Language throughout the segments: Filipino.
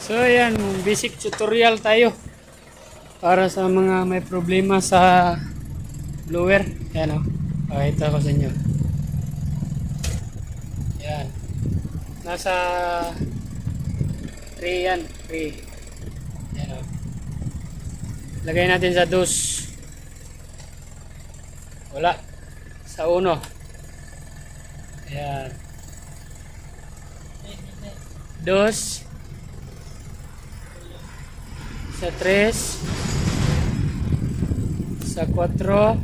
So ayan, basic tutorial tayo para sa mga may problema sa blower. Ayan o, pakita ko sa inyo. Ayan, nasa 3 yan, 3. Ayan o, lagay natin sa 2. Wala, sa 1. Ayan, 2, sa 3, sa 4.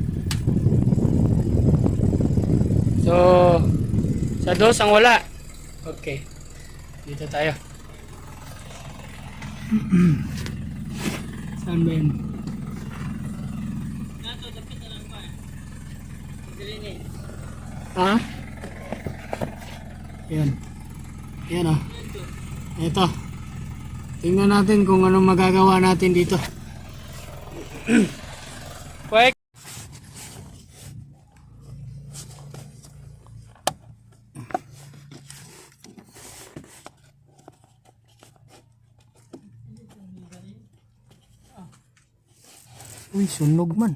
So sa 2 ang wala. Okay, dito tayo. Saan ba yun? Ha? Yan. Yan o. Ito. Tingnan natin kung anong magagawa natin dito. Quick. Uy, sunog man.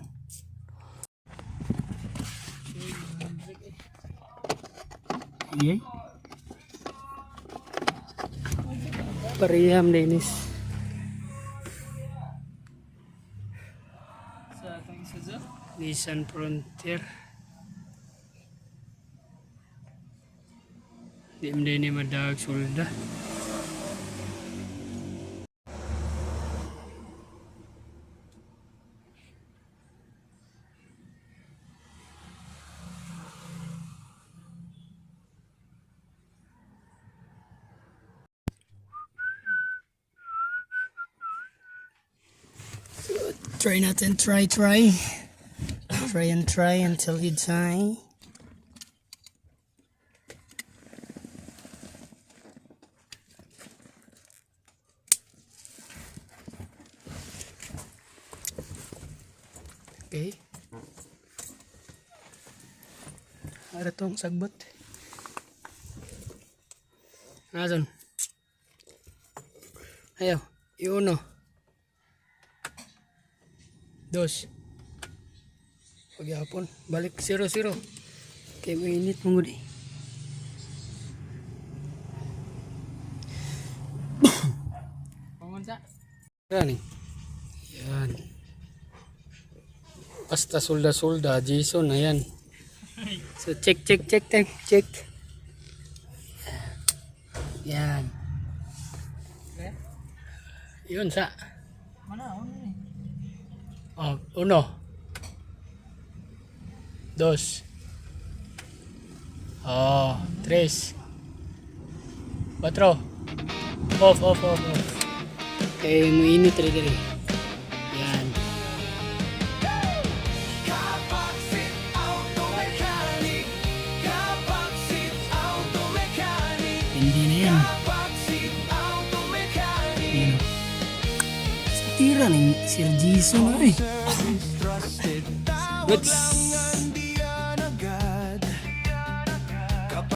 Iyay. Pariham Dennis. Sa atong isa Nissan Frontier. Di mo din madag sulda. Try natin, try and try until you die. Okay. Ada tong sagbot. Nason. Ayo, iuno. 2. Paghapon, balik 0-0. Kaya mainit mo di. Pamansa. Yan. Yan. Basta solda-solda, Jason, ayan. So check. Yan. Yun sa. Mana? Oh, 1, 2, oh, 3, 4. Off. Okay, mainit rin. Yan. Hindi na yan. Yan. Sa tira ng Sir Jason ay. Goods.